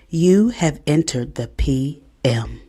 You have entered the PM.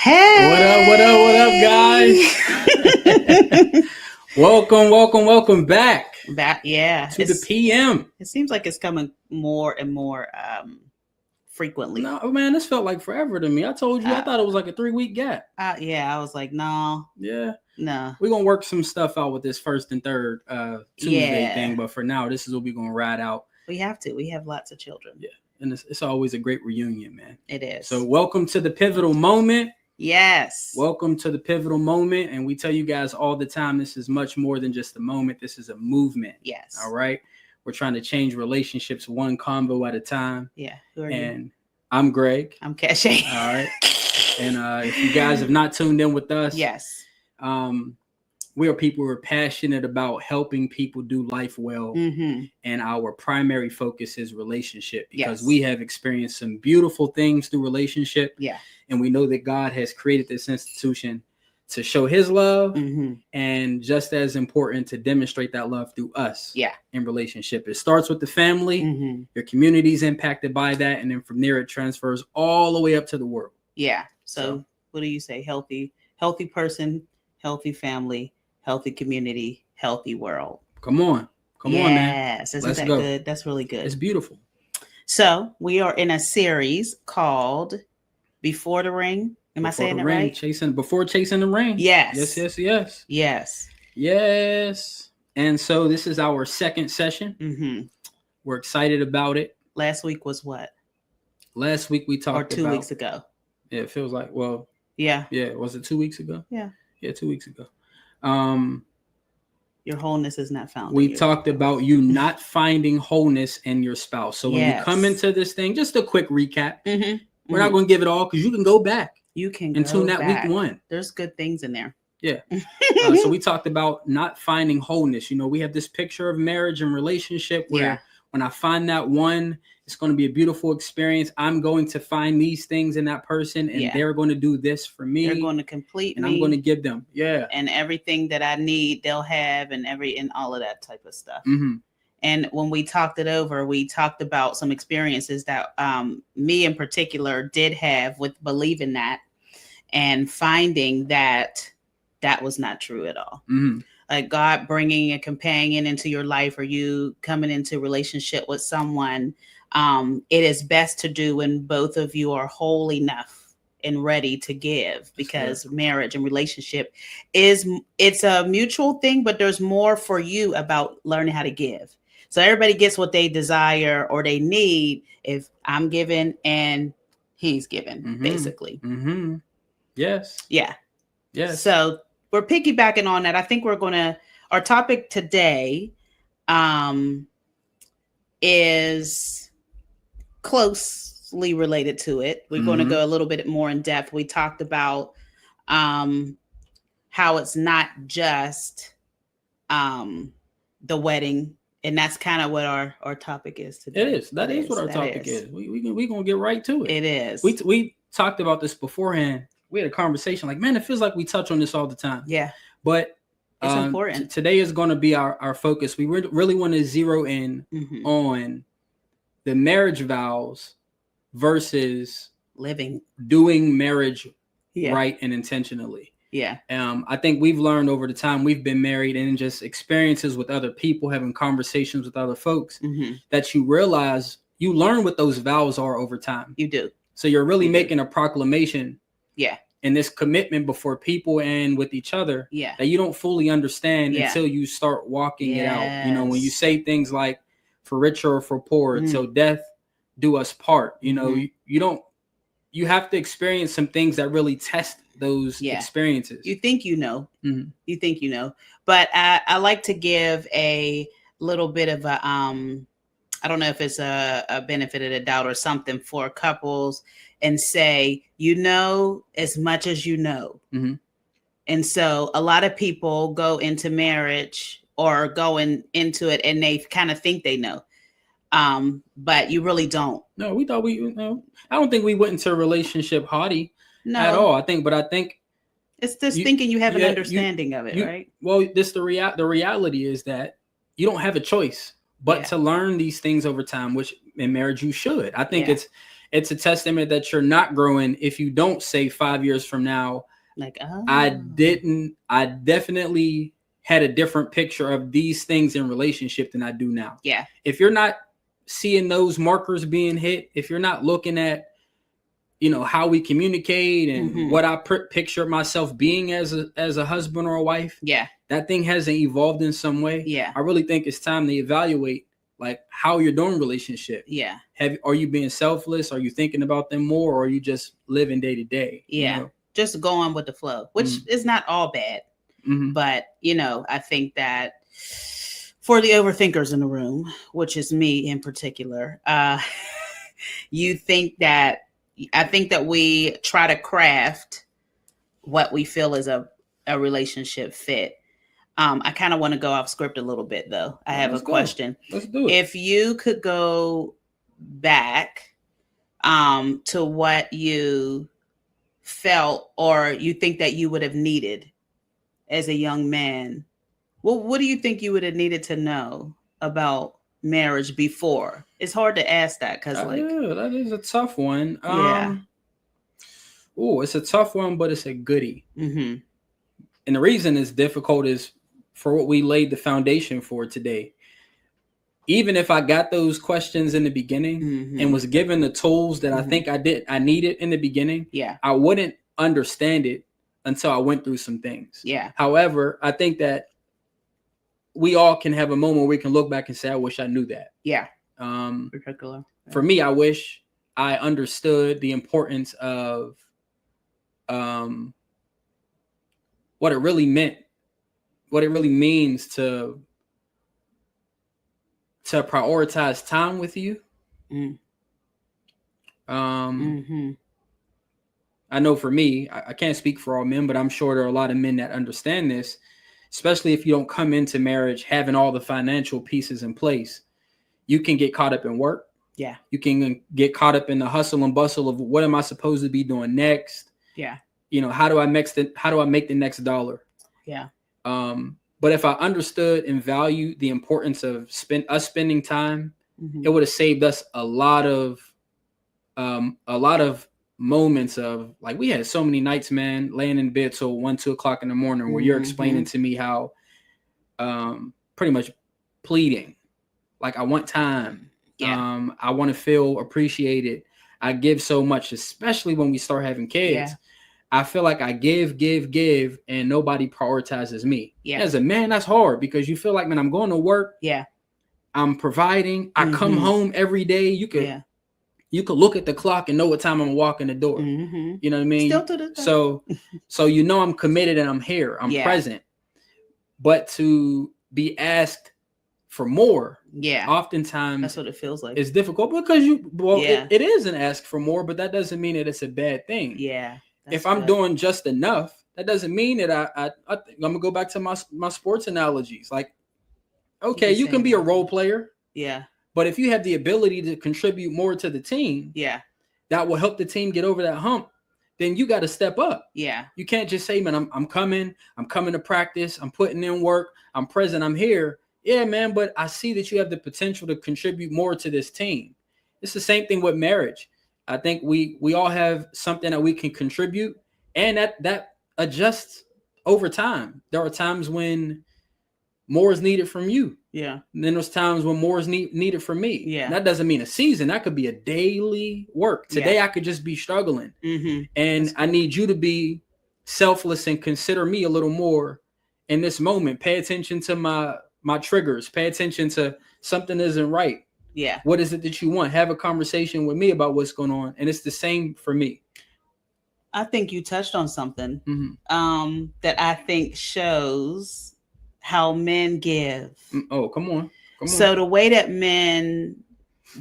Hey! What up, guys? Welcome back. To the PM. It seems like it's coming more and more frequently. No, man, this felt like forever to me. I told you, I thought it was like a 3-week gap. I was like, no. Yeah. No. We're going to work some stuff out with this first and third Tuesday thing, but for now, this is what we're going to ride out. We have to. We have lots of children. Yeah, and it's always a great reunion, man. It is. So welcome to the pivotal moment. Yes. Welcome to the pivotal moment. And we tell you guys all the time, this is much more than just a moment. This is a movement. Yes. All right. We're trying to change relationships one convo at a time. Yeah. Who are and you? I'm Greg. I'm CashApp. All right. And if you guys have not tuned in with us, yes. We are people who are passionate about helping people do life well. Mm-hmm. And our primary focus is relationship because Yes. we have experienced some beautiful things through relationship. Yeah. And we know that God has created this institution to show his love, Mm-hmm. and just as important to demonstrate that love through us. Yeah. In relationship. It starts with the family, Mm-hmm. your community is impacted by that, and then from there it transfers all the way up to the world. Yeah. So what do you say? Healthy person, healthy family, healthy community, healthy world. Come on, man. Yes. Isn't that good? That's really good. It's beautiful. So we are in a series called Before the Ring. Am I saying it right? Before chasing the ring. Yes. Yes. And so this is our second session. Mm-hmm. We're excited about it. Last week was what? Last week we talked about 2 weeks ago. Yeah, it feels like, well. Yeah. Yeah. Was it 2 weeks ago? Yeah. Yeah, 2 weeks ago. Your wholeness is not found. We talked about you not finding wholeness in your spouse. So when you come into this thing, just a quick recap. Mm-hmm. We're not going to give it all because you can go back. You can and tune that week 1. There's good things in there. Yeah. So we talked about not finding wholeness. You know, we have this picture of marriage and relationship where when I find that one, it's going to be a beautiful experience. I'm going to find these things in that person, and they're going to do this for me. They're going to complete me. And I'm going to give them. Yeah. And everything that I need, they'll have, and all of that type of stuff. Mm-hmm. And when we talked it over, we talked about some experiences that me in particular did have with believing that and finding that was not true at all. Mm-hmm. Like God bringing a companion into your life, or you coming into a relationship with someone, it is best to do when both of you are whole enough and ready to give, because marriage and relationship it's a mutual thing, but there's more for you about learning how to give. So everybody gets what they desire or they need if I'm giving and he's giving, basically. Mm-hmm. Yes. Yeah. Yes. So we're piggybacking on that. I think our topic today is closely related to it. We're going to go a little bit more in depth. We talked about how it's not just the wedding, and that's kind of what our topic is today. It is. That is what our topic is. We're going to get right to it. It is. We talked about this beforehand. We had a conversation like, man, it feels like we touch on this all the time. Yeah. But it's important. Today is going to be our focus. We really want to zero in on the marriage vows versus doing marriage right and intentionally. Yeah. I think we've learned over the time we've been married and just experiences with other people, having conversations with other folks, that you realize you learn what those vows are over time. You do. So you're really making a proclamation. Yeah. And this commitment before people and with each other that you don't fully understand until you start walking it out. You know, when you say things like for richer or for poor, till death do us part, you know, you have to experience some things that really test those experiences. You think you know. You think you know. But I like to give a little bit of a I don't know if it's a benefit of the doubt or something for couples, and say, you know, as much as you know. And so a lot of people go into marriage or going into it and they kind of think they know. But you really don't. No, we thought I don't think we went into a relationship haughty at all. I think it's just thinking you have an understanding of it, right? Well, the reality is that you don't have a choice but to learn these things over time, which in marriage you should. I think it's a testament that you're not growing if you don't say 5 years from now, like, I definitely had a different picture of these things in relationship than I do now. Yeah. If you're not seeing those markers being hit, if you're not looking at, you know, how we communicate and what I picture myself being as a husband or a wife, that thing hasn't evolved in some way. Yeah. I really think it's time to evaluate like how you're doing relationship. Yeah. Are you being selfless? Are you thinking about them more, or are you just living day to day? Yeah. You know? Just going with the flow, which is not all bad. But, you know, I think that for the overthinkers in the room, which is me in particular, I think that we try to craft what we feel is a relationship fit. I kind of want to go off script a little bit, though. I have a question. Let's do it. If you could go back to what you felt or you think that you would have needed as a young man, well, what do you think you would have needed to know about marriage before? It's hard to ask that because that is a tough one. It's a tough one, but it's a goodie. And the reason it's difficult is for what we laid the foundation for today. Even if I got those questions in the beginning and was given the tools that I think I needed in the beginning, I wouldn't understand it until I went through some things. Yeah. However, I think that we all can have a moment where we can look back and say, I wish I knew that. Yeah. Particular. For me, I wish I understood the importance of what it really meant, what it really means to prioritize time with you. I know for me, I can't speak for all men, but I'm sure there are a lot of men that understand this, especially if you don't come into marriage having all the financial pieces in place. You can get caught up in work. Yeah. You can get caught up in the hustle and bustle of what am I supposed to be doing next? Yeah. You know, how do I make the next dollar? Yeah. But if I understood and valued the importance of spending time, it would have saved us a lot of moments of, like, we had so many nights, man, laying in bed till 1-2 o'clock in the morning where you're explaining to me how pretty much pleading, like, I want time. I want to feel appreciated. I give so much, especially when we start having kids. I feel like I give, and nobody prioritizes me. As a man, that's hard because you feel like, man, I'm going to work. I'm providing. I come home every day. You could look at the clock and know what time I'm walking the door. You know what I mean? Still to the time. So you know I'm committed and I'm here. I'm present. But to be asked for more, oftentimes that's what it feels like. It's difficult because it is an ask for more, but that doesn't mean that it's a bad thing. If I'm doing just enough, that doesn't mean that I'm gonna go back to my sports analogies. Like, okay, you can be a role player. But if you have the ability to contribute more to the team, that will help the team get over that hump, then you got to step up. You can't just say, man, I'm coming to practice. I'm putting in work. I'm present. I'm here. Yeah, man. But I see that you have the potential to contribute more to this team. It's the same thing with marriage. I think we all have something that we can contribute, and that adjusts over time. There are times when more is needed from you. Yeah. And then there's times when more is needed from me. Yeah. And that doesn't mean a season. That could be a daily work. Today I could just be struggling. And I need you to be selfless and consider me a little more in this moment. Pay attention to my triggers. Pay attention to something isn't right. Yeah. What is it that you want? Have a conversation with me about what's going on. And it's the same for me. I think you touched on something that I think shows how men give. Oh, come on. So the way that men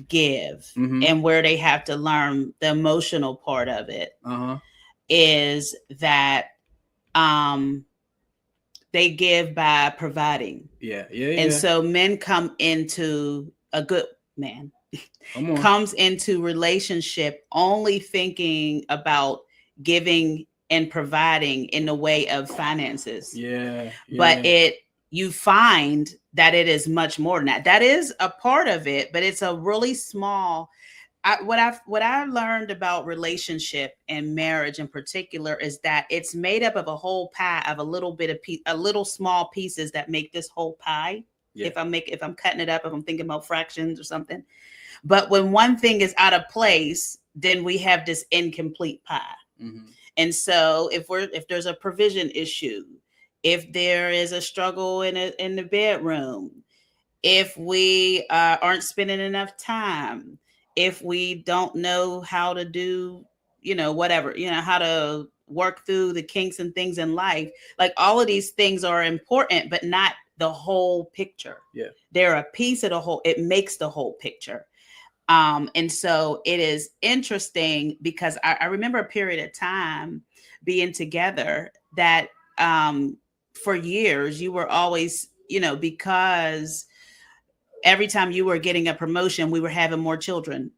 give and where they have to learn the emotional part of it is that they give by providing. Yeah. And so men come into a good man comes into relationship only thinking about giving and providing in the way of finances. But you find that it is much more than that. That is a part of it, but it's a really small. What I learned about relationship and marriage in particular is that it's made up of a whole pie of a little small pieces that make this whole pie. If I'm cutting it up, if I'm thinking about fractions or something. But when one thing is out of place, then we have this incomplete pie. And so if there's a provision issue, if there is a struggle in the bedroom, if we aren't spending enough time, if we don't know how to do, whatever, how to work through the kinks and things in life, like all of these things are important, but not the whole picture. They're a piece of the whole. It makes the whole picture. And so it is interesting because I remember a period of time being together that for years you were always, because every time you were getting a promotion, we were having more children.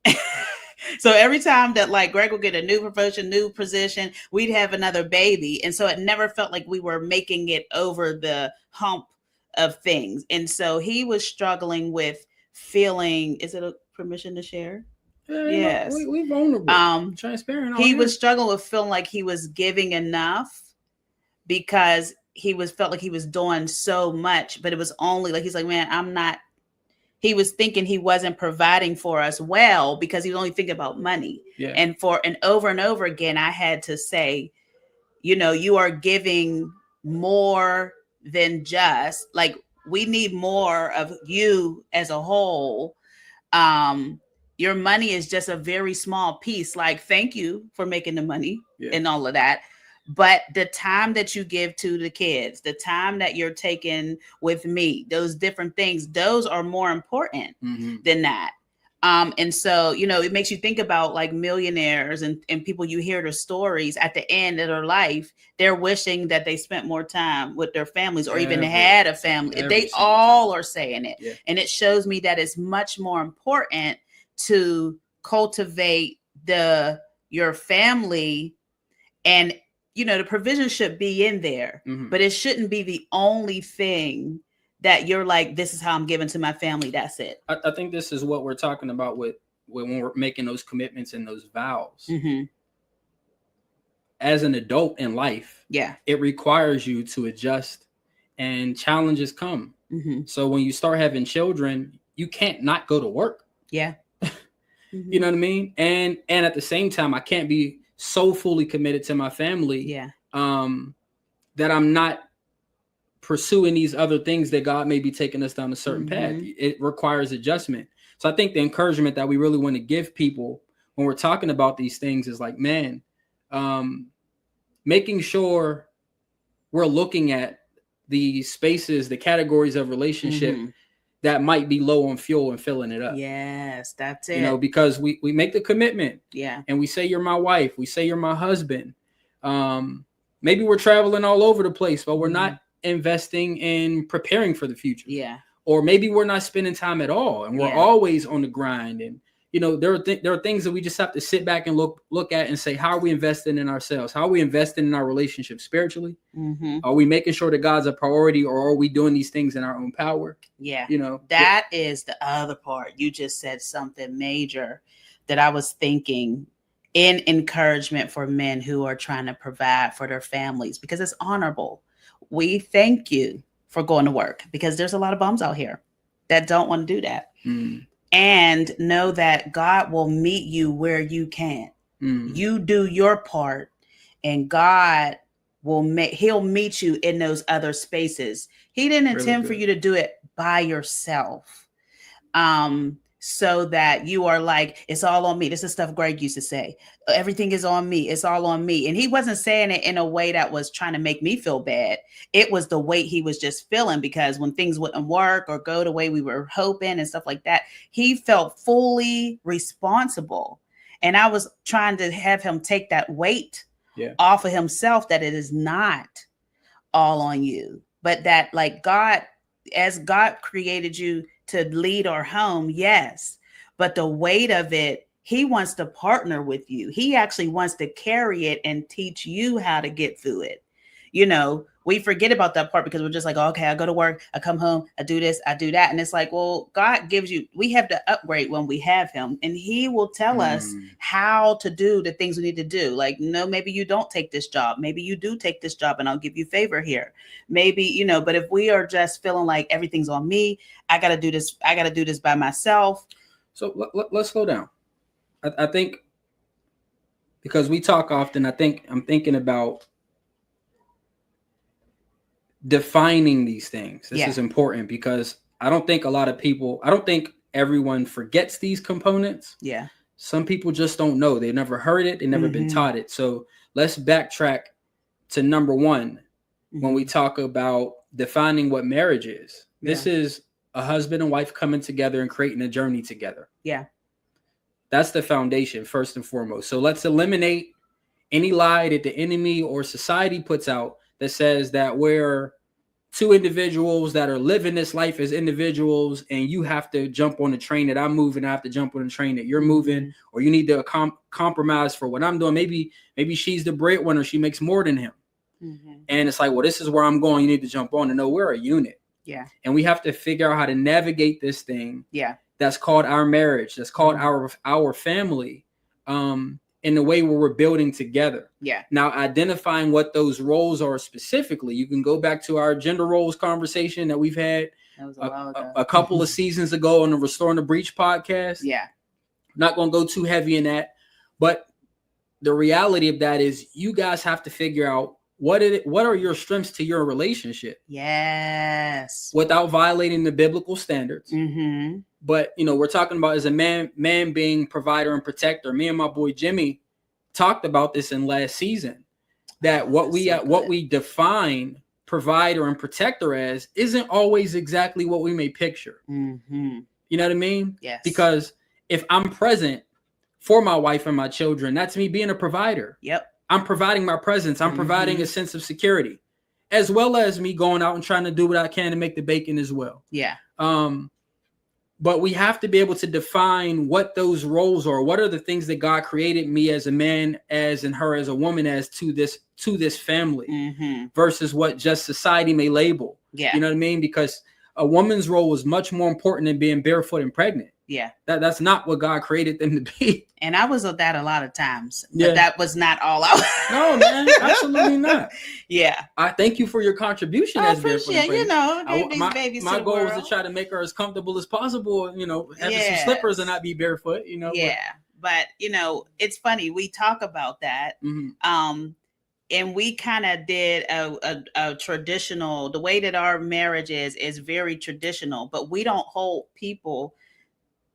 So every time that like Greg would get a new promotion, new position, we'd have another baby. And so it never felt like we were making it over the hump of things. And so he was struggling with feeling, is it a permission to share? Yes. We vulnerable. Transparent. He was struggling with feeling like he was giving enough because felt like he was doing so much, but it was only like, he's like, man, I'm not. He was thinking he wasn't providing for us well because he was only thinking about money. And over and over again, I had to say, you are giving more than just like, we need more of you as a whole. Your money is just a very small piece. Like, thank you for making the money and all of that. But the time that you give to the kids, the time that you're taking with me, those different things, those are more important than that. And so, it makes you think about like millionaires and people, you hear their stories at the end of their life, they're wishing that they spent more time with their families or even had a family. They all are saying it. And it shows me that it's much more important to cultivate your family, and the provision should be in there, but it shouldn't be the only thing that you're like, this is how I'm giving to my family. That's it. I think this is what we're talking about when we're making those commitments and those vows. As an adult in life, it requires you to adjust, and challenges come. So when you start having children, you can't not go to work. You know what I mean? And at the same time, I can't be so fully committed to my family that I'm not pursuing these other things that God may be taking us down a certain path. It requires adjustment. So I think the encouragement that we really want to give people when we're talking about these things is like, man, making sure we're looking at the spaces, the categories of relationship that might be low on fuel and filling it up. Yes, that's it. Because we make the commitment. And we say, you're my wife. We say, you're my husband. Maybe we're traveling all over the place, but we're not investing in preparing for the future. Or maybe we're not spending time at all, and we're always on the grind. And there are things that we just have to sit back and look at and say, how are we investing in ourselves? How are we investing in our relationship spiritually? Are we making sure that God's a priority, or are we doing these things in our own power? That is the other part. You just said something major that I was thinking. in encouragement for men who are trying to provide for their families, because it's honorable. We thank you for going to work, because there's a lot of bums out here that don't want to do that. And know that God will meet you where you can. You do your part, and God will he'll meet you in those other spaces. He didn't intend for you to do it by yourself. So that you are like, it's all on me. This is stuff Greg used to say. Everything is on me. It's all on me. And he wasn't saying it in a way that was trying to make me feel bad. It was the weight he was just feeling, because when things wouldn't work or go the way we were hoping and stuff like that, he felt fully responsible. And I was trying to have him take that weight off of himself, that it is not all on you, but that like God, as God created you to lead our home, yes, but the weight of it, he wants to partner with you. He actually wants to carry it and teach you how to get through it. You know, we forget about that part because we're just like, oh, okay, I go to work, I come home, I do this, I do that. And it's like, well, God gives you, we have to upgrade when we have him, and he will tell us how to do the things we need to do. Like, no, maybe you don't take this job. Maybe you do take this job and I'll give you favor here. Maybe, you know, but if we are just feeling like everything's on me, I got to do this. I got to do this by myself. So let's slow down. I think, because we talk often, I'm thinking about defining these things. This is important, because I don't think everyone forgets these components. Yeah. Some people just don't know. They've never heard it. They've never been taught it. So let's backtrack to number one. When we talk about defining what marriage is, this is a husband and wife coming together and creating a journey together. Yeah. That's the foundation, first and foremost. So let's eliminate any lie that the enemy or society puts out that says that we're two individuals that are living this life as individuals, and you have to jump on the train that I'm moving. I have to jump on the train that you're moving, or you need to compromise for what I'm doing. Maybe she's the breadwinner. She makes more than him. And it's like, well, this is where I'm going. You need to jump on. And no, we're a unit. Yeah. And we have to figure out how to navigate this thing. Yeah. That's called our marriage. That's called our family. In the way where we're building together. Yeah. Now, identifying what those roles are specifically, you can go back to our gender roles conversation that we've had a couple of seasons ago on the Restoring the Breach podcast. Yeah. Not going to go too heavy in that, but the reality of that is you guys have to figure out what are your strengths to your relationship. Yes. Without violating the biblical standards. But, you know, we're talking about as a man being provider and protector. Me and my boy Jimmy talked about this in last season, that what we define provider and protector as isn't always exactly what we may picture. You know what I mean? Yes. Because if I'm present for my wife and my children, that's me being a provider. Yep. I'm providing my presence. I'm providing a sense of security, as well as me going out and trying to do what I can to make the bacon as well. Yeah. But we have to be able to define what those roles are. What are the things that God created me as a man, as and her as a woman, as to this family, versus what just society may label. Yeah. You know what I mean? Because a woman's role is much more important than being barefoot and pregnant. Yeah. That's not what God created them to be. And I was that a lot of times, but that was not all I was. No, man, absolutely not. Yeah. I thank you for your contribution as barefoot and pregnant. You know, my goal was to try to make her as comfortable as possible, you know, having some slippers and not be barefoot, you know. Yeah. But you know, it's funny. We talk about that. And we kind of did a traditional, the way that our marriage is very traditional, but we don't hold people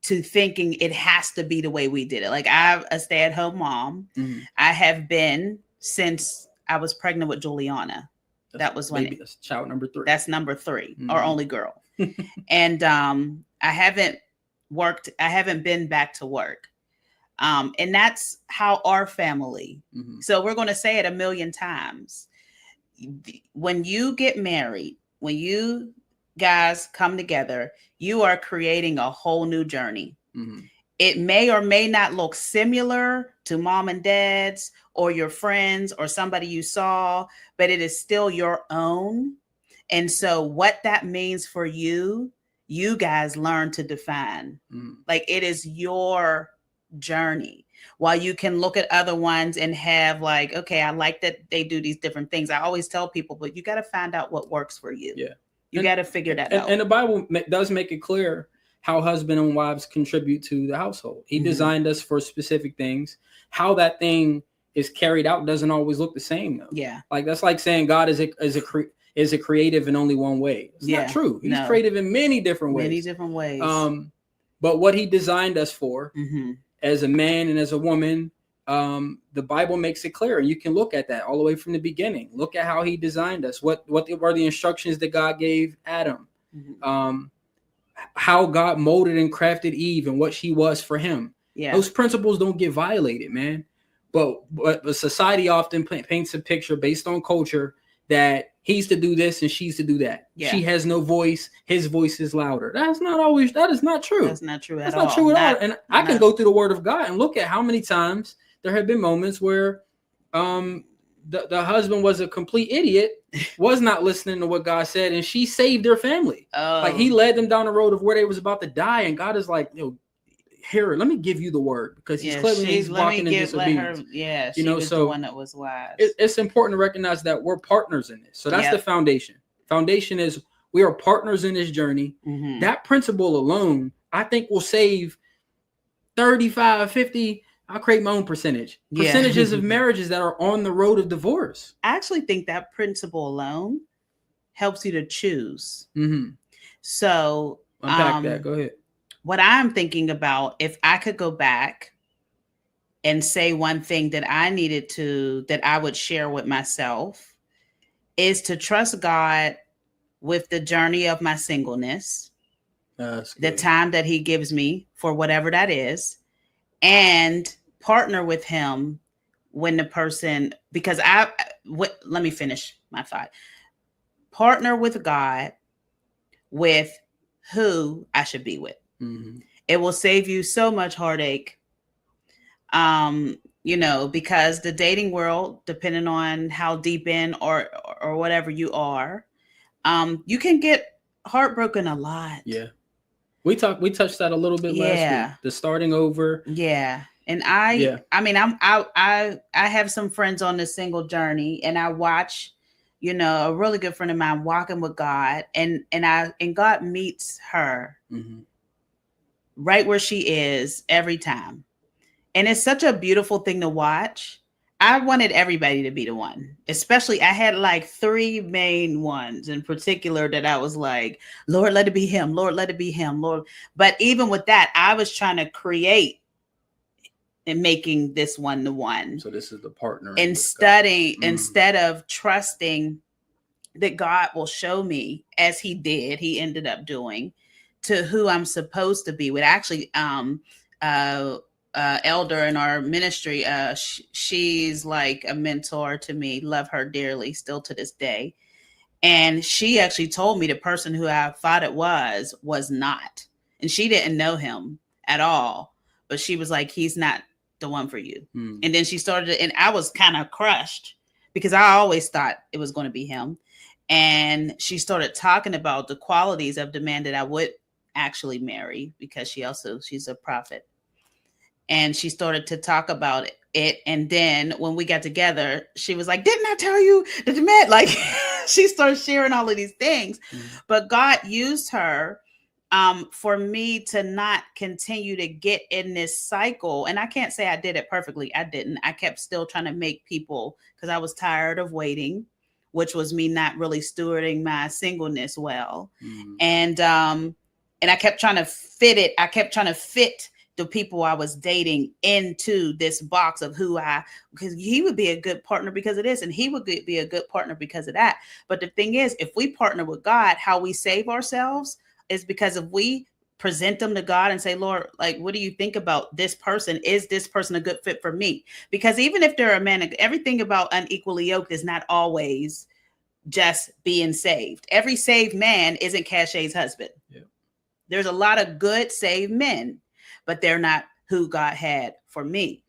to thinking it has to be the way we did it. Like, I'm a stay-at-home mom. I have been since I was pregnant with Juliana. That was when that's child number 3. That's number 3, our only girl. And I haven't been back to work. And that's how our family. So we're going to say it a million times. When you get married, when you guys come together, you are creating a whole new journey. It may or may not look similar to mom and dad's or your friends or somebody you saw, but it is still your own. And so what that means for you, you guys learn to define. Like, it is your journey. while you can look at other ones and have like, okay, I like that they do these different things. I always tell people, but you got to find out what works for you. Yeah. You got to figure that out. And the Bible does make it clear how husband and wives contribute to the household. He designed us for specific things. How that thing is carried out doesn't always look the same though. Yeah. Like that's like saying God is a creative in only one way. It's not true. He's creative in many different ways. Many different ways. But what he designed us for as a man and as a woman, the Bible makes it clear. And you can look at that all the way from the beginning. Look at how he designed us. What were the instructions that God gave Adam? How God molded and crafted Eve and what she was for him. Yeah. Those principles don't get violated, man. But society often paints a picture based on culture that he's to do this and she's to do that. Yeah. She has no voice. His voice is louder. That is not true. That's not true at all. That's not true at all. And I can go through the word of God and look at how many times there have been moments where the husband was a complete idiot, was not listening to what God said, and she saved their family. Like he led them down the road of where they was about to die, and God is like, here, let me give you the word, because he's walking in disobedience. She was the one that was wise. It's important to recognize that we're partners in this. So that's the foundation. Foundation is we are partners in this journey. That principle alone, I think, will save 35, 50. I'll create my own percentages of marriages that are on the road of divorce. I actually think that principle alone helps you to choose. So unpack that. Go ahead. What I'm thinking about, if I could go back and say one thing that that I would share with myself, is to trust God with the journey of my singleness, the time that he gives me for whatever that is, and partner with him when the person, because let me finish my thought. Partner with God with who I should be with. It will save you so much heartache. Because the dating world, depending on how deep in or whatever you are, you can get heartbroken a lot. Yeah. We touched that a little bit last week. The starting over. Yeah. And I have some friends on the single journey, and I watch, a really good friend of mine walking with God, and God meets her right where she is every time. And it's such a beautiful thing to watch. I wanted everybody to be the one, especially I had like 3 main ones in particular that I was like, Lord, let it be him. Lord, let it be him. Lord. But even with that, I was trying to create and making this one the one. So this is the partner. Instead of trusting that God will show me, as he did, he ended up doing, to who I'm supposed to be with. Actually, elder in our ministry, she's like a mentor to me. Love her dearly still to this day. And she actually told me the person who I thought it was not. And she didn't know him at all. But she was like, he's not the one for you. And then she started, and I was kind of crushed because I always thought it was going to be him. And she started talking about the qualities of the man that I would actually marry, because she's a prophet. And she started to talk about it. And then when we got together, she was like, didn't I tell you that the man, like, she started sharing all of these things. But God used her for me to not continue to get in this cycle. And I can't say I did it perfectly. I didn't. I kept still trying to make people, because I was tired of waiting, which was me not really stewarding my singleness well. And I kept trying to fit it. I kept trying to fit the people I was dating into this box of because he would be a good partner because of this, and he would be a good partner because of that. But the thing is, if we partner with God, how we save ourselves is because if we present them to God and say, Lord, like, what do you think about this person? Is this person a good fit for me? Because even if they're a man, everything about unequally yoked is not always just being saved. Every saved man isn't Cashay's husband. Yeah. There's a lot of good saved men, but they're not who God had for me.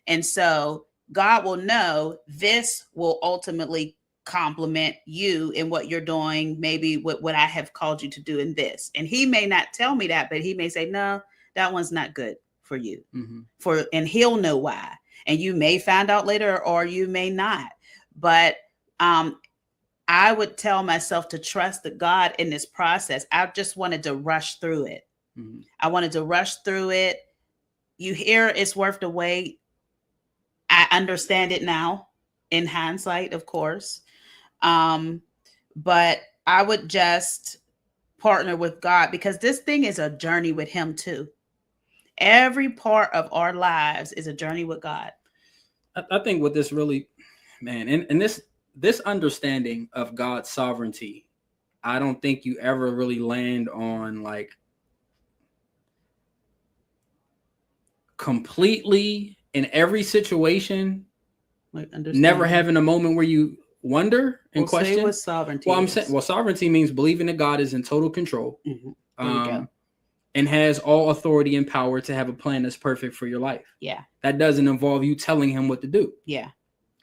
And so God will know this will ultimately complement you in what you're doing, maybe what I have called you to do in this. And he may not tell me that, but he may say, no, that one's not good for you. Mm-hmm. And he'll know why. And you may find out later or you may not. But I would tell myself to trust that God in this process. I just wanted to rush through it. Mm-hmm. I wanted to rush through it. You hear it's worth the wait. I understand it now in hindsight, of course. But I would just partner with God, because this thing is a journey with him too. Every part of our lives is a journey with God. I think what this really, man, and this understanding of God's sovereignty, I don't think you ever really land on like completely in every situation, Like never having a moment where you wonder and question. Say what sovereignty Well, I'm is. saying, well, sovereignty means believing that God is in total control, There you go. and has all authority and power to have a plan that's perfect for your life. Yeah. That doesn't involve you telling him what to do. Yeah.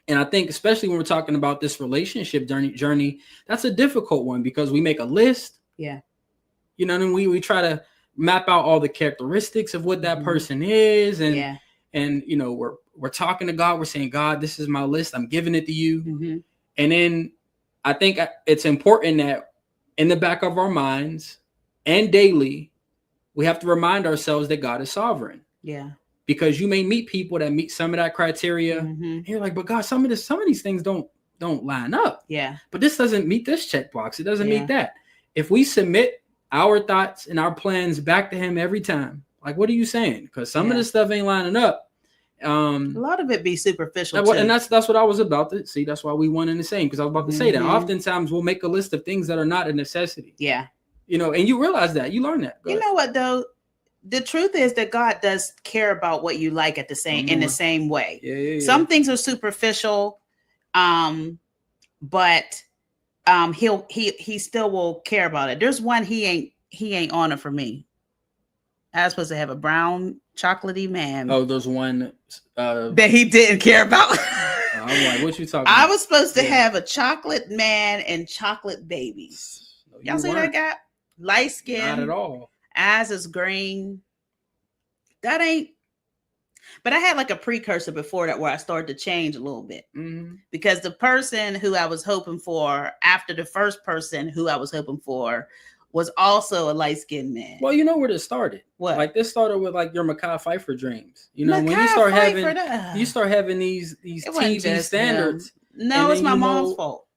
And I think, especially when we're talking about this relationship journey, that's a difficult one, because we make a list. Yeah. You know, and we try to map out all the characteristics of what that person is, and you know, we're talking to God. We're saying, God, this is my list. I'm giving it to you. And then I think it's important that in the back of our minds and daily, we have to remind ourselves that God is sovereign. Yeah. Because you may meet people that meet some of that criteria. And you're like, but God, some of these things don't line up. Yeah. But this doesn't meet this checkbox. It doesn't meet that. If we submit our thoughts and our plans back to him every time, like, what are you saying? Because some of this stuff ain't lining up. A lot of it be superficial. And that's what I was about to see. That's why we won in the same, because I was about to say that oftentimes we'll make a list of things that are not a necessity. Yeah. You know, and you realize that, you learn that. You know what though? The truth is that God does care about what you like in the same way. Yeah. Some things are superficial, but he still will care about it. There's one he ain't on it for me. I was supposed to have a brown chocolatey man. Oh, there's one that he didn't care about. I'm like, what you talking about? I was supposed to have a chocolate man and chocolate babies. No, y'all see that guy? Light skin. Not at all. Eyes is green. That ain't. But I had like a precursor before that where I started to change a little bit. Because the person who I was hoping for after the first person who I was hoping for was also a light-skinned man. Well, you know where this started. What? Like this started with like your Mekhi Phifer dreams. You know, Mekhi when you start Phifer, you start having these TV standards. No, it's my mom's fault.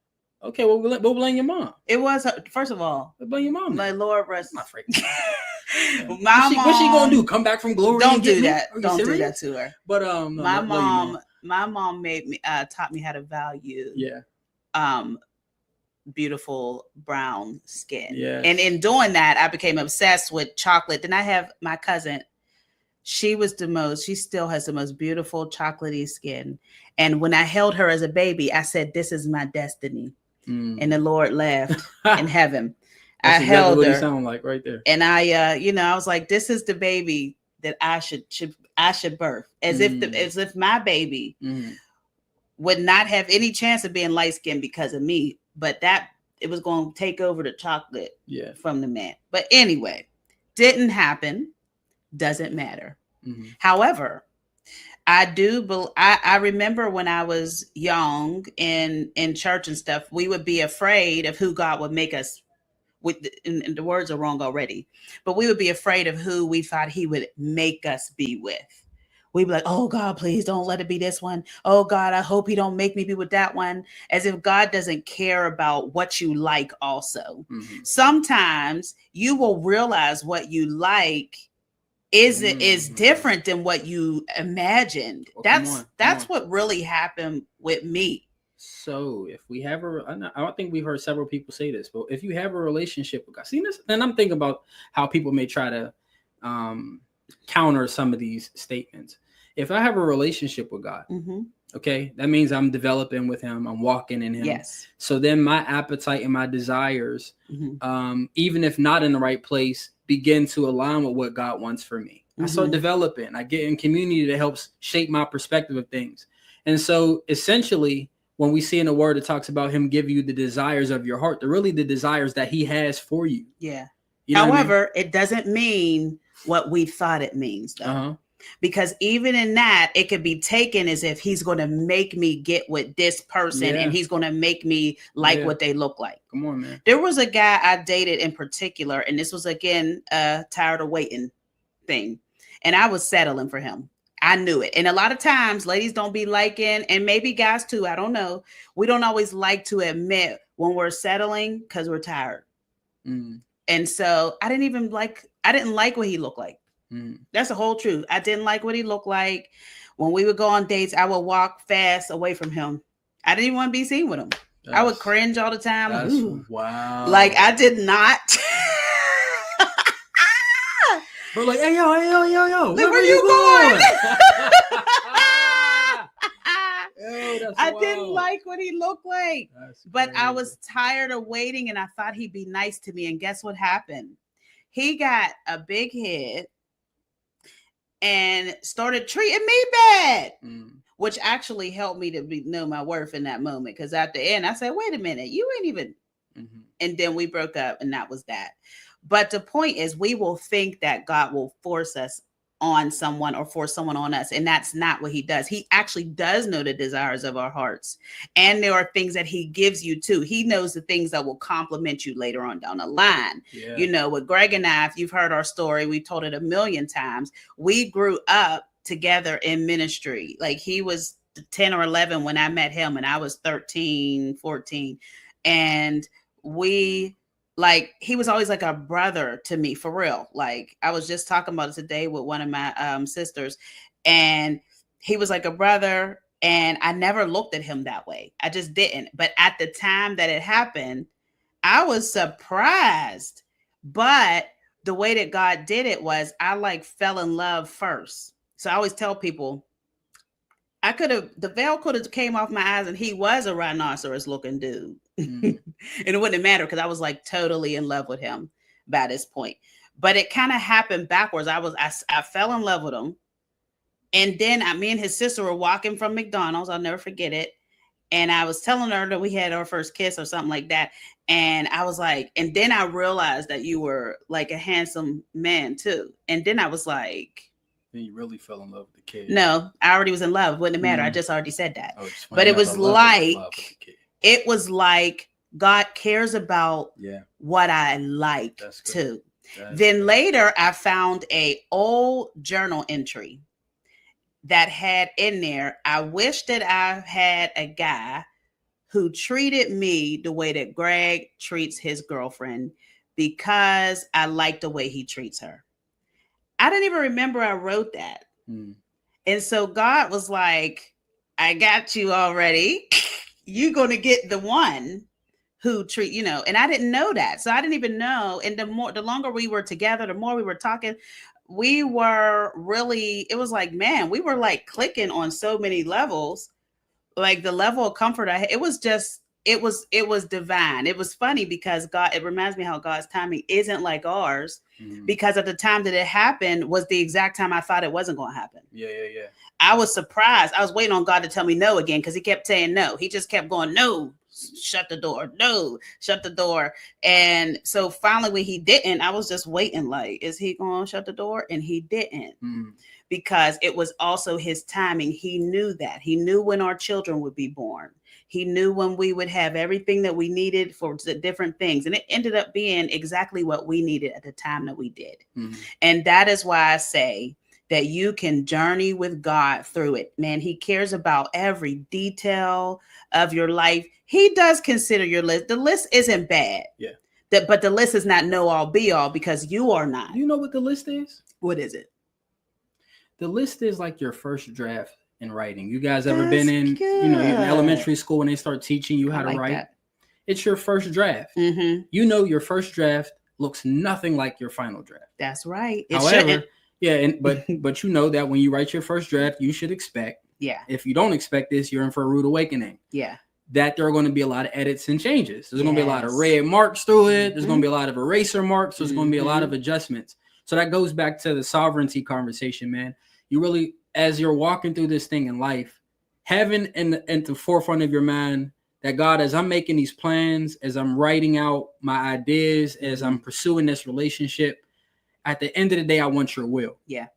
Okay, well, we'll blame your mom. It was her, first of all. We'll blame your mom. My Lord rest. My freak. My mom. What's she gonna do? Come back from glory? Don't do that. Don't do that to her. But no, my mom made me taught me how to value. Beautiful brown skin. Yeah. And in doing that, I became obsessed with chocolate. Then I have my cousin. She still has the most beautiful chocolatey skin. And when I held her as a baby, I said, this is my destiny. And the Lord laughed in heaven. That's I held what her. You sound like right there. And I, I was like, this is the baby that I should birth, as if my baby would not have any chance of being light skinned because of me, but that it was going to take over the chocolate from the man. But anyway, didn't happen. Doesn't matter. However, I remember when I was young in church and stuff, we would be afraid of who God would make us with. And the words are wrong already, but we would be afraid of who we thought he would make us be with. We'd be like, oh God, please don't let it be this one. Oh God, I hope he don't make me be with that one. As if God doesn't care about what you like also. Sometimes you will realize what you like is different than what you imagined. Well, that's what really happened with me. So if we have I don't think we've heard several people say this, but if you have a relationship with God, see this, and I'm thinking about how people may try to counter some of these statements. If I have a relationship with God, okay, that means I'm developing with him, I'm walking in him. Yes. So then my appetite and my desires, even if not in the right place, begin to align with what God wants for me. I start developing. I get in community that helps shape my perspective of things. And so essentially, when we see in the word, it talks about him give you the desires of your heart. They're really the desires that he has for you. Yeah. You know However, it doesn't mean what we thought it means, though. Because even in that, it could be taken as if he's going to make me get with this person and he's going to make me like what they look like. Come on, man. There was a guy I dated in particular, and this was, again, a tired of waiting thing. And I was settling for him. I knew it. And a lot of times ladies don't be liking, and maybe guys too, I don't know. We don't always like to admit when we're settling because we're tired. And so I didn't like what he looked like. That's the whole truth. I didn't like what he looked like. When we would go on dates, I would walk fast away from him. I didn't even want to be seen with him. I would cringe all the time. Wow. Like, I did not. We're like, hey, yo. Where you going? Yo, I didn't like what he looked like. But I was tired of waiting, and I thought he'd be nice to me. And guess what happened? He got a big head and started treating me bad, which actually helped me to know my worth in that moment. Because at the end, I said, wait a minute, you ain't even. And then we broke up, and that was that. But the point is, we will think that God will force us on someone or force someone on us. And that's not what he does. He actually does know the desires of our hearts. And there are things that he gives you too. He knows the things that will compliment you later on down the line. Yeah. You know, with Greg and I, if you've heard our story, we told it a million times. We grew up together in ministry. Like, he was 10 or 11 when I met him, and I was 13, 14. And he was always like a brother to me, for real. Like, I was just talking about it today with one of my sisters, and he was like a brother, and I never looked at him that way. I just didn't. But at the time that it happened, I was surprised. But the way that God did it was I fell in love first. So I always tell people, the veil could have came off my eyes and he was a rhinoceros looking dude. And it wouldn't matter because I was totally in love with him by this point. But it kind of happened backwards. I fell in love with him. And then me and his sister were walking from McDonald's. I'll never forget it. And I was telling her that we had our first kiss or something like that. And I was like, and then I realized that you were like a handsome man too. And then I was like, then you really fell in love with the kid. No, I already was in love. It wouldn't matter. I just already said that. But it was like God cares about what I like too. Then later I found a old journal entry that had in there, I wish that I had a guy who treated me the way that Greg treats his girlfriend because I like the way he treats her. I didn't even remember I wrote that. And so God was like, I got you already. You're going to get the one who treat, and I didn't know that. So I didn't even know. And the longer we were together, the more we were talking, we were really, it was like, man, we were like clicking on so many levels. Like the level of comfort I had, it was divine. It was funny because it reminds me how God's timing isn't like ours, because at the time that it happened was the exact time I thought it wasn't going to happen. Yeah. I was surprised. I was waiting on God to tell me no again, because he kept saying no. He just kept going, no, shut the door. No, shut the door. And so finally when he didn't, I was just waiting like, is he going to shut the door? And he didn't. Because it was also his timing. He knew that. He knew when our children would be born. He knew when we would have everything that we needed for the different things. And it ended up being exactly what we needed at the time that we did. And that is why I say that you can journey with God through it. Man, he cares about every detail of your life. He does consider your list. The list isn't bad. Yeah. But the list is not know all be all, because you are not. You know what the list is? What is it? The list is like your first draft in writing. You guys ever been in, in elementary school when they start teaching you how to write? That. It's your first draft. Your first draft looks nothing like your final draft. That's right. However, but you know that when you write your first draft, you should expect. Yeah. If you don't expect this, you're in for a rude awakening. Yeah. That there are going to be a lot of edits and changes. There's going to be a lot of red marks through it. There's going to be a lot of eraser marks. There's going to be a lot of adjustments. So that goes back to the sovereignty conversation, man. You really, as you're walking through this thing in life, having in the forefront of your mind that God, as I'm making these plans, as I'm writing out my ideas, as I'm pursuing this relationship, at the end of the day, I want your will. Yeah.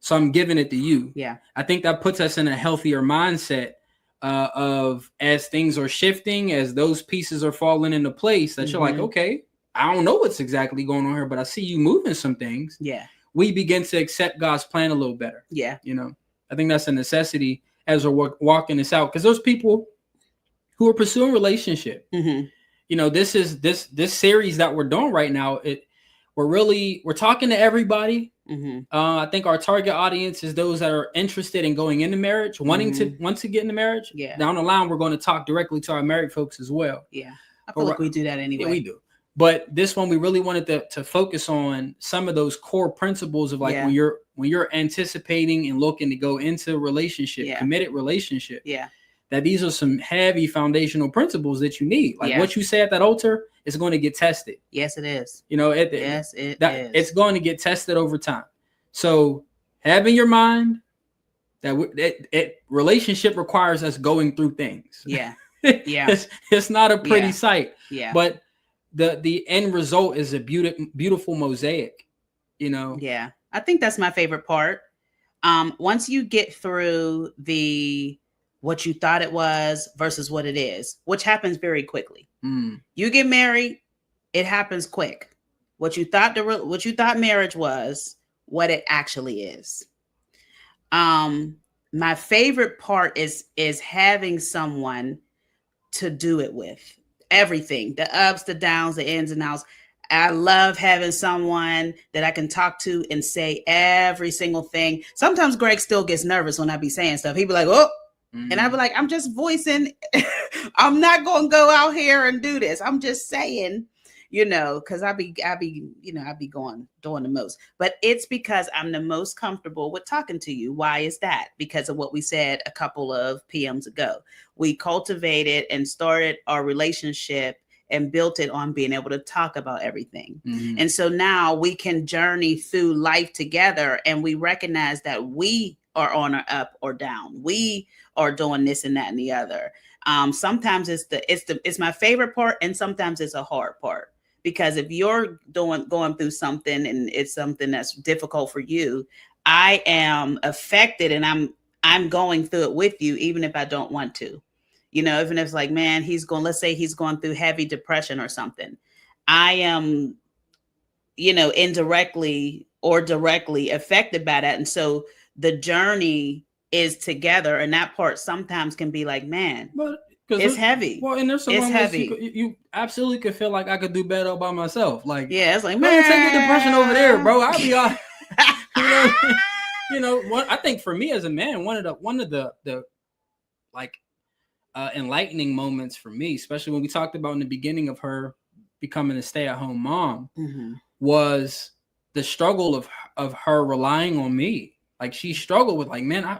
so I'm giving it to you. Yeah. I think that puts us in a healthier mindset of as things are shifting, as those pieces are falling into place, that you're like, okay, I don't know what's exactly going on here, but I see you moving some things. Yeah. We begin to accept God's plan a little better. Yeah. You know, I think that's a necessity as we're walking this out, because those people who are pursuing relationship, you know, this series that we're doing right now, we're talking to everybody. I think our target audience is those that are interested in going into marriage, wanting to get into marriage. Yeah. Down the line, we're going to talk directly to our married folks as well. Yeah. I feel like we do that anyway. Yeah, we do. But this one, we really wanted to focus on some of those core principles of like when you're anticipating and looking to go into a relationship, committed relationship. Yeah. That these are some heavy foundational principles that you need. Like what you say at that altar is going to get tested. Yes, it is. You know, it's going to get tested over time. So have in your mind that relationship requires us going through things. Yeah. Yeah. It's not a pretty sight. Yeah. But the end result is a beautiful mosaic, you know? Yeah. I think that's my favorite part. Once you get through what you thought it was versus what it is, which happens very quickly. You get married, it happens quick. What you thought marriage was, what it actually is. My favorite part is having someone to do it with. Everything, the ups, the downs, the ins and outs. I love having someone that I can talk to and say every single thing. Sometimes Greg still gets nervous when I be saying stuff. He'd be like, oh, and I'd be like, I'm just voicing. I'm not going to go out here and do this. I'm just saying, you know, because I be going doing the most. But it's because I'm the most comfortable with talking to you. Why is that? Because of what we said a couple of PMs ago. We cultivated and started our relationship and built it on being able to talk about everything. And so now we can journey through life together, and we recognize that we are on or up or down. We are doing this and that and the other. Sometimes it's my favorite part, and sometimes it's a hard part, because if you're going through something and it's something that's difficult for you, I am affected, and I'm going through it with you, even if I don't want to. You know, even if it's like, man, let's say he's going through heavy depression or something. I am, you know, indirectly or directly affected by that. And so the journey is together. And that part sometimes can be like, man, it's heavy. Well, and there's some it's heavy. You absolutely could feel like I could do better all by myself. Like, yeah, it's like, man, take your depression over there, bro. I'll be all you know, I think for me as a man, one of the like enlightening moments for me, especially when we talked about in the beginning of her becoming a stay-at-home mom, was the struggle of her relying on me. Like, she struggled with like, man,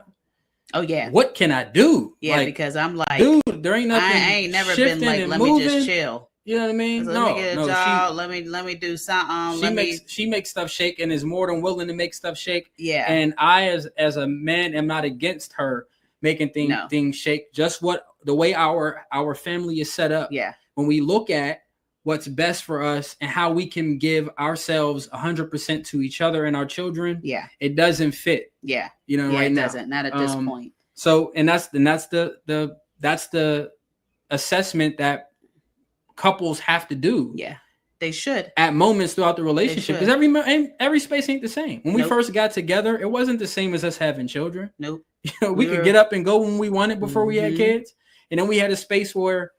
what can I do? Yeah, like, because I'm like, dude, there ain't nothing. I ain't never been like, let me just chill. You know what I mean? Let me get a job. Let me do something. She makes stuff shake and is more than willing to make stuff shake. Yeah. And I, as a man, am not against her making things shake. Just the way our family is set up. Yeah. When we look at what's best for us and how we can give ourselves 100% to each other and our children. Yeah. It doesn't fit. Yeah. You know, right it now. Doesn't. Not at this point. So, and that's the assessment that couples have to do. Yeah. They should. At moments throughout the relationship. Because every space ain't the same. When we first got together, it wasn't the same as us having children. Nope. You know, we could get up and go when we wanted before we had kids. And then we had a space where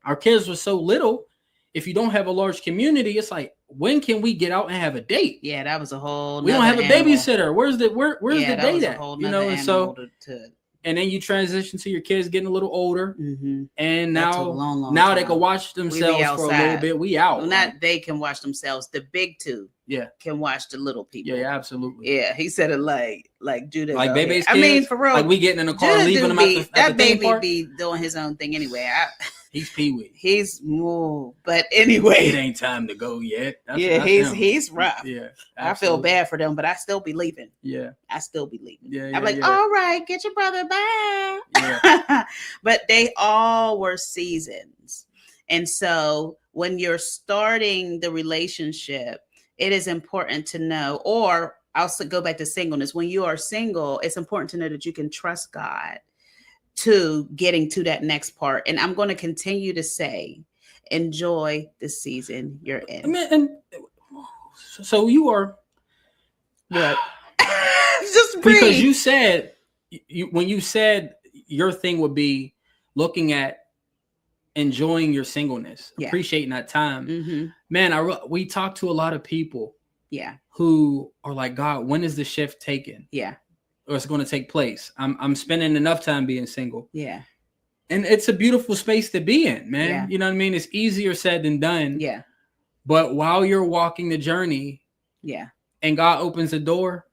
our kids were so little. If you don't have a large community, it's like, when can we get out and have a date? Yeah, that was a whole. We don't have a babysitter. Where's the date at? You know, and so. And then you transition to your kids getting a little older, and now they can watch themselves for a little bit. We out. Well, not they can watch themselves. The big two, can watch the little people. Yeah, absolutely. Yeah, he said it like Judah. Like baby's kids. I mean, for real. Like we getting in the car, leaving them that baby be doing his own thing anyway. He's Pee-wee. He's more, but anyway, it ain't time to go yet. He's rough. Yeah, absolutely. I feel bad for them, but I still be leaving. Yeah, I still be leaving. Yeah, I'm like, all right, get your brother back. Yeah. But they all were seasons, and so when you're starting the relationship, it is important to know, or I'll go back to singleness. When you are single, it's important to know that you can trust God to getting to that next part. And I'm going to continue to say, enjoy the season you're in. And so you are what? Just breathe. Because you said when you said your thing would be looking at enjoying your singleness, appreciating that time. Man, we talk to a lot of people who are like, God, when is the shift taken? Or it's going to take place. I'm spending enough time being single. And it's a beautiful space to be in, man. You know what I mean? It's easier said than done. But while you're walking the journey, and God opens the door,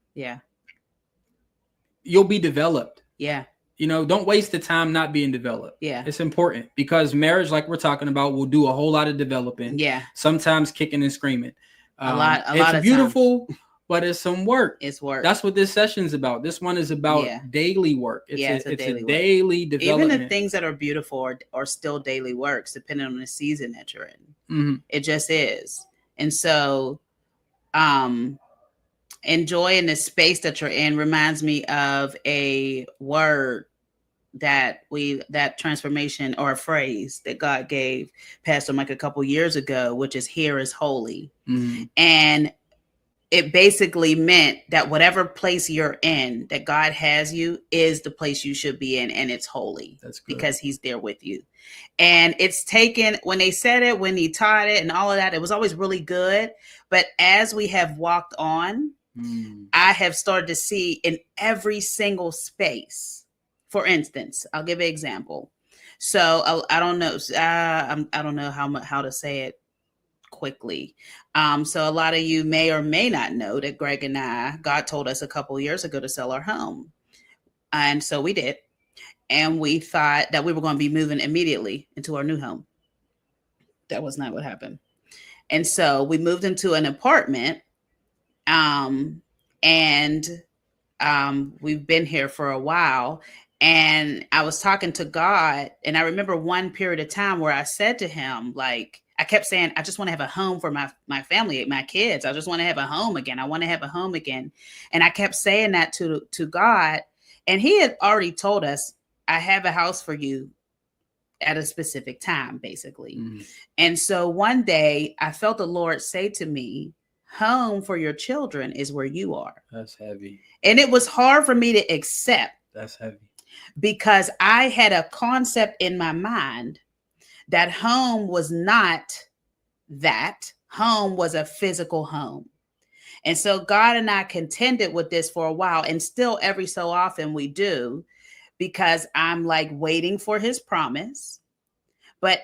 you'll be developed. You know, don't waste the time not being developed. It's important because marriage, like we're talking about, will do a whole lot of developing. Sometimes kicking and screaming. A lot it's of beautiful, but it's some work. It's work. That's what this session's about. This one is about daily work. It's a daily development. Even the things that are beautiful are still daily works, depending on the season that you're in. It just is. And so, enjoying the space that you're in reminds me of a word that transformation or a phrase that God gave Pastor Mike a couple years ago, which is "here is holy." And it basically meant that whatever place you're in that God has you is the place you should be in, and it's holy. That's good. Because he's there with you. And it's taken, when they said it, when he taught it and all of that, it was always really good. But as we have walked on, I have started to see in every single space. For instance, I'll give an example. So I don't know. I don't know how to say it quickly. So a lot of you may or may not know that Greg and God told us a couple of years ago to sell our home. And so we did. And we thought that we were going to be moving immediately into our new home. That was not what happened. And so we moved into an apartment. We've been here for a while. And I was talking to God, and I remember one period of time where I said to him, like, I kept saying, I just want to have a home for my family, my kids. I just want to have a home again. I want to have a home again. And I kept saying that to God. And he had already told us, I have a house for you at a specific time, basically. And so one day I felt the Lord say to me, home for your children is where you are. That's heavy. And it was hard for me to accept. That's heavy. Because I had a concept in my mind that home was not that. Home was a physical home. And so God and I contended with this for a while, and still every so often we do, because I'm like waiting for his promise. But,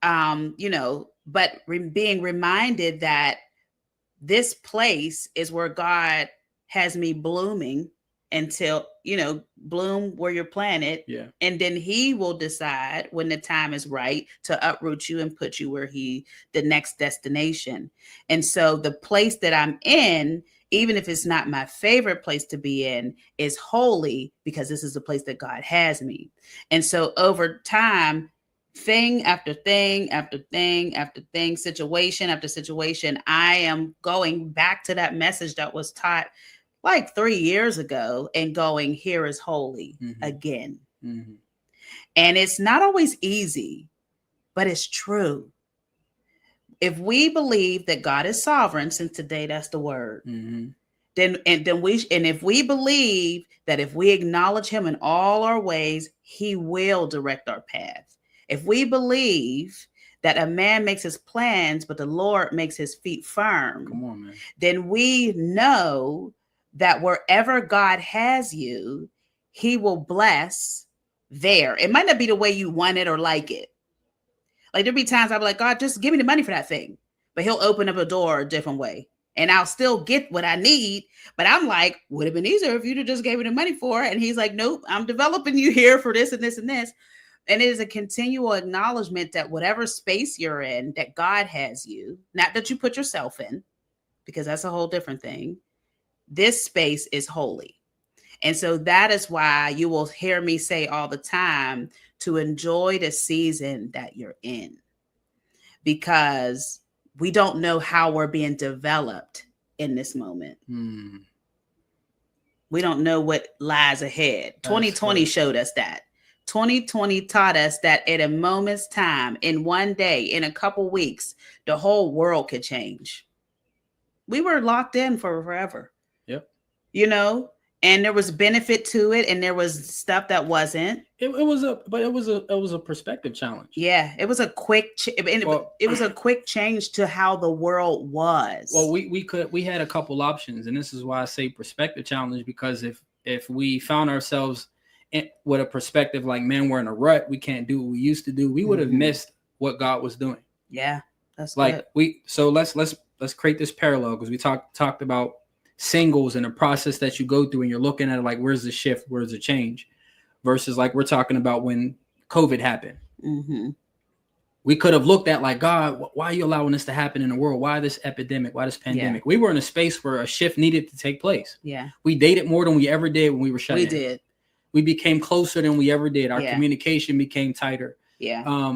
being reminded that this place is where God has me blooming until, bloom where you're planted. And then he will decide when the time is right to uproot you and put you where the next destination. And so the place that I'm in, even if it's not my favorite place to be in, is holy because this is the place that God has me. And so over time, thing after thing after thing after thing, situation after situation, I am going back to that message that was taught like 3 years ago and going, here is holy again. And it's not always easy, but it's true. If we believe that God is sovereign, since today that's the word, then if we believe that if we acknowledge him in all our ways, he will direct our path. If we believe that a man makes his plans, but the Lord makes his feet firm, come on, man, then we know that wherever God has you, he will bless there. It might not be the way you want it or like it. Like there'll be times I'll be like, God, just give me the money for that thing. But he'll open up a door a different way. And I'll still get what I need. But I'm like, would have been easier if you'd have just gave me the money for it. And he's like, nope, I'm developing you here for this and this and this. And it is a continual acknowledgement that whatever space you're in, that God has you, not that you put yourself in, because that's a whole different thing. This space is holy. And so that is why you will hear me say all the time to enjoy the season that you're in, because we don't know how we're being developed in this moment. We don't know what lies ahead. 2020 showed us that. 2020 taught us that at a moment's time, in one day, in a couple weeks, the whole world could change. We were locked in for forever. Yep. You know, and there was benefit to it, and there was stuff that wasn't. It was a perspective challenge. Yeah, it was a quick it was a quick change to how the world was. Well, we had a couple options, and this is why I say perspective challenge, because if we found ourselves with a perspective like, man, we're in a rut, we can't do what we used to do, we would have missed what God was doing. Yeah, that's like good. So let's create this parallel, because we talked about singles and the process that you go through, and you're looking at it like, where's the shift, where's the change, versus like we're talking about when COVID happened. Mm-hmm. We could have looked at like, God, why are you allowing this to happen in the world? Why this epidemic? Why this pandemic? Yeah. We were in a space where a shift needed to take place. Yeah, we dated more than we ever did when we were shut in. We did. We became closer than we ever did. Our communication became tighter. Yeah.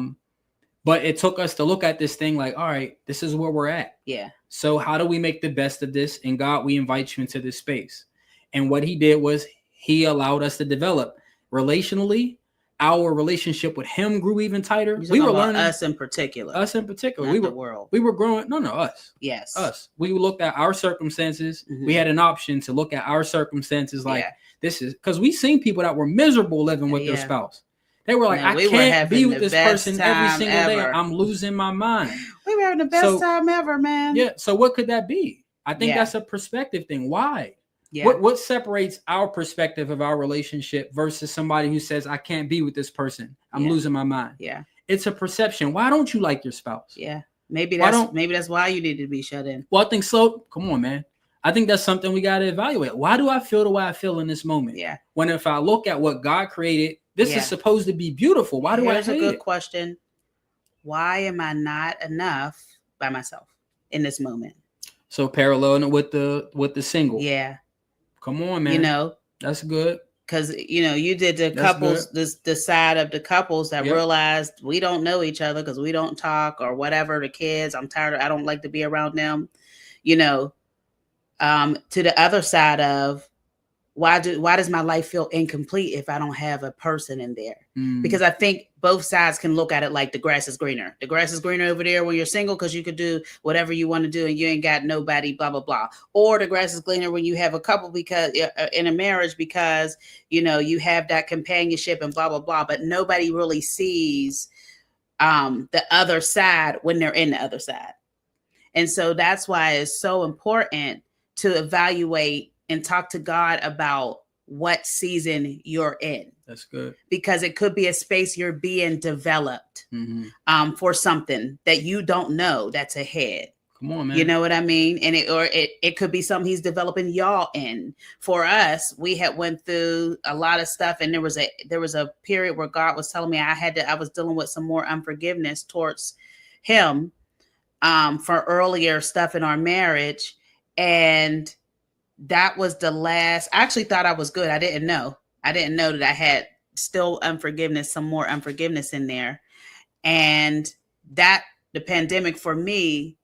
But it took us to look at this thing like, all right, this is where we're at. Yeah. So how do we make the best of this? And God, we invite you into this space. And what he did was he allowed us to develop relationally. Our relationship with him grew even tighter. We were learning us in particular. We were the world. We were growing. No, us. Yes. Us. We looked at our circumstances. Mm-hmm. We had an option to look at our circumstances like this is, because we seen people that were miserable living with their spouse. They were like, I can't be with this person every single day. I'm losing my mind. We were having the best time ever, man. Yeah. So what could that be? I think that's a perspective thing. Why? Yeah. What separates our perspective of our relationship versus somebody who says, I can't be with this person, I'm losing my mind? Yeah. It's a perception. Why don't you like your spouse? Yeah. Maybe that's why you needed to be shut in. Well, I think so. Come on, man. I think that's something we got to evaluate. Why do I feel the way I feel in this moment? Yeah. When if I look at what God created, this is supposed to be beautiful. Why do I hate it? Here's a good question. Why am I not enough by myself in this moment? So paralleling with the single. Yeah. Come on, man. You know, that's good. Because, you know, you did the couples, the side of the couples that realized we don't know each other because we don't talk or whatever. The kids, I'm tired of, I don't like to be around them. You know, to the other side of why does my life feel incomplete if I don't have a person in there? Because I think both sides can look at it like the grass is greener. The grass is greener over there when you're single because you could do whatever you want to do and you ain't got nobody, blah, blah, blah. Or the grass is greener when you have a couple because in a marriage because, you know, you have that companionship and blah, blah, blah. But nobody really sees the other side when they're in the other side. And so that's why it's so important to evaluate and talk to God about what season you're in. That's good. Because it could be a space you're being developed for something that you don't know that's ahead. Come on, man. You know what I mean? And it could be something he's developing y'all in. For us, we had went through a lot of stuff, and there was a period where God was telling me I was dealing with some more unforgiveness towards him for earlier stuff in our marriage. And that was the last. I actually thought I was good. I didn't know that I had still unforgiveness, some more unforgiveness in there. And that the pandemic for me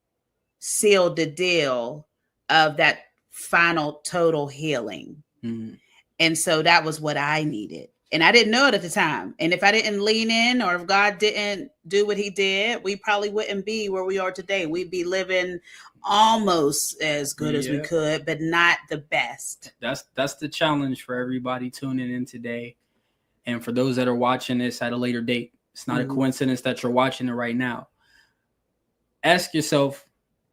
sealed the deal of that final total healing. And so that was what I needed. And I didn't know it at the time. And if I didn't lean in, or if God didn't do what he did, we probably wouldn't be where we are today. We'd be living almost as good as we could, but not the best. That's the challenge for everybody tuning in today. And for those that are watching this at a later date, it's not a coincidence that you're watching it right now. Ask yourself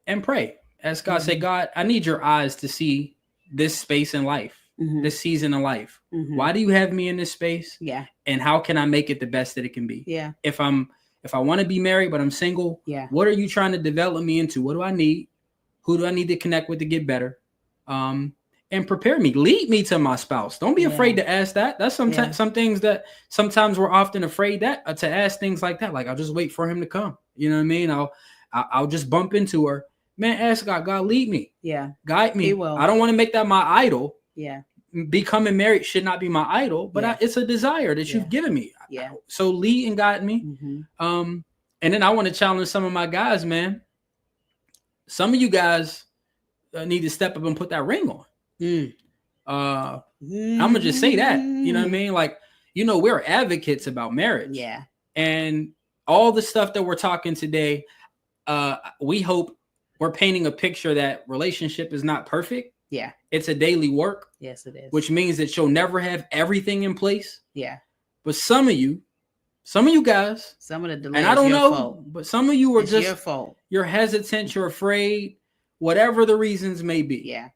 and pray. Ask God, say, God, I need your eyes to see this space in life. This season of life. Why do you have me in this space? Yeah. And how can I make it the best that it can be? Yeah. If I want to be married, but I'm single, what are you trying to develop me into? What do I need? Who do I need to connect with to get better? And prepare me. Lead me to my spouse. Don't be afraid to ask that. That's some things that sometimes we're often afraid to ask things like that. Like, I'll just wait for him to come. You know what I mean? I'll just bump into her. Man, ask God. God, lead me. Yeah. Guide me. He will. I don't want to make that my idol. Yeah. Becoming married should not be my idol, but it's a desire that you've given me. Yeah. So lead and guide me. And then I want to challenge some of my guys, man. Some of you guys need to step up and put that ring on. Mm-hmm. I'm gonna just say that. You know what I mean? Like, you know, we're advocates about marriage. Yeah. And all the stuff that we're talking today, we hope we're painting a picture that relationship is not perfect. Yeah. It's a daily work. Yes, it is. Which means that you'll never have everything in place. Yeah. But some of you guys, some of the delays, and I don't know, fault. but some of you are just your fault. You're hesitant, you're afraid, whatever the reasons may be. Yeah.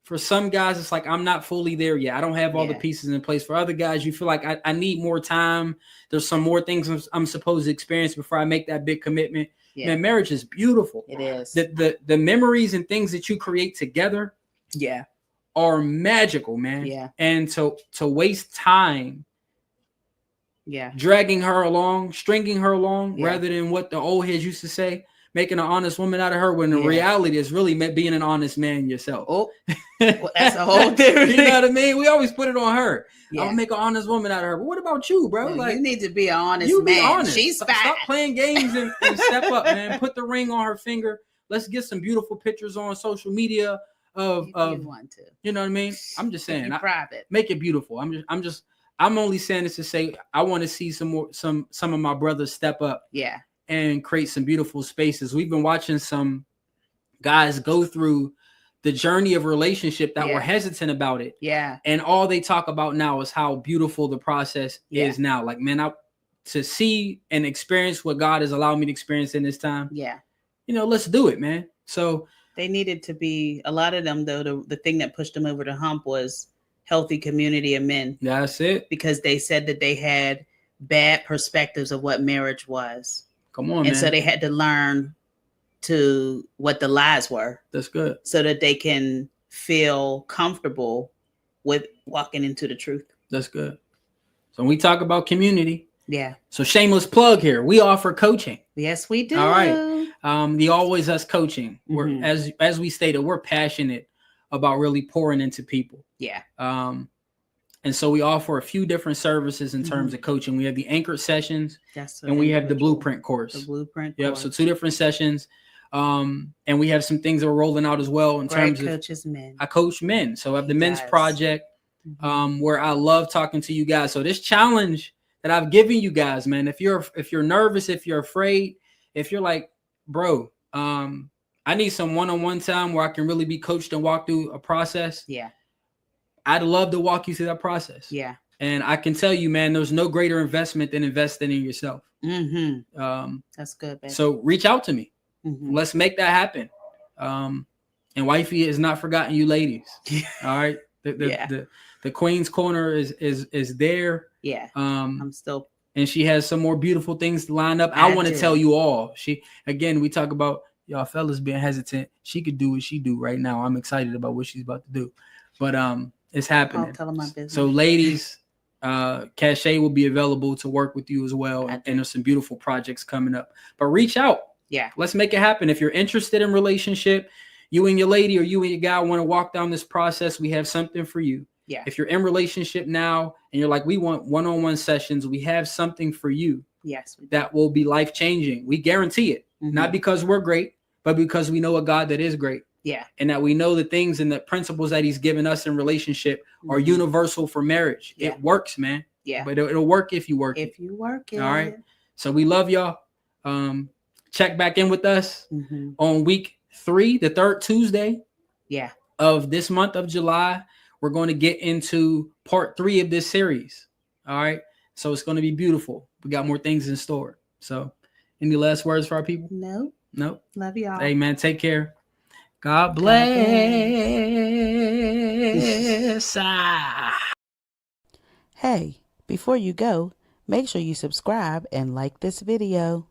For some guys, it's like, I'm not fully there yet. I don't have all the pieces in place. For other guys, you feel like I need more time. There's some more things I'm supposed to experience before I make that big commitment. Yeah. Man, marriage is beautiful. It is. The memories and things that you create together are magical, man. Yeah. And to waste time dragging her along, stringing her along, rather than what the old heads used to say, making an honest woman out of her, when the reality is really being an honest man yourself. Oh, well, that's a whole different You know what I mean? We always put it on her. Yeah. I'll make an honest woman out of her. But what about you, bro? Like, you need to be an honest man. Be honest. She's fine. Stop playing games and step up, man. Put the ring on her finger. Let's get some beautiful pictures on social media of want to. You know what I mean? I'm just saying, private. Make it beautiful. I'm only saying this to say I want to see some of my brothers step up. Yeah. And create some beautiful spaces. We've been watching some guys go through the journey of relationship that were hesitant about it. Yeah. And all they talk about now is how beautiful the process is now. Like, man, to see and experience what God has allowed me to experience in this time. Yeah. You know, let's do it, man. So they needed to be, a lot of them though, the thing that pushed them over the hump was healthy community of men. That's it. Because they said that they had bad perspectives of what marriage was. Come on, and man. So they had to learn to what the lies were. That's good. So that they can feel comfortable with walking into the truth. That's good. So when we talk about community. Yeah. So shameless plug here. We offer coaching. Yes, we do. All right. The Always Us coaching. We're as we stated, we're passionate about really pouring into people. Yeah. And so we offer a few different services in terms of coaching. We have the anchored sessions, and we have the blueprint course. The blueprint. Yep. Course. So 2 different sessions. And we have some things that we're rolling out as well in terms coaches of men. I coach men. So I have the men's project, where I love talking to you guys. So this challenge that I've given you guys, man, if you're nervous, if you're afraid, if you're like, bro, I need some one-on-one time where I can really be coached and walk through a process. Yeah. I'd love to walk you through that process. Yeah. And I can tell you, man, there's no greater investment than investing in yourself. That's good, baby. So reach out to me. Let's make that happen. And wifey has not forgotten you ladies. All right. The Queen's Corner is there. Yeah. I'm still. And she has some more beautiful things lined up. I want to tell you all. We talk about y'all fellas being hesitant. She could do what she do right now. I'm excited about what she's about to do. But it's happening. I'll tell them my business. So ladies, CashApp will be available to work with you as well. And there's some beautiful projects coming up. But reach out. Yeah. Let's make it happen. If you're interested in relationship, you and your lady or you and your guy want to walk down this process, we have something for you. Yeah. If you're in relationship now and you're like, we want one-on-one sessions, we have something for you. Yes. That will be life-changing. We guarantee it. Not because we're great, but because we know a God that is great. Yeah. And that we know the things and the principles that he's given us in relationship are universal for marriage. Yeah. It works, man. Yeah. But it'll work if you work it. If you work it. All right. So we love y'all. Check back in with us on week 3, the 3rd Tuesday of this month of July. We're going to get into part 3 of this series. All right. So it's going to be beautiful. We got more things in store. So any last words for our people? No. Love y'all. Hey, man, take care. God bless. Hey, before you go, make sure you subscribe and like this video.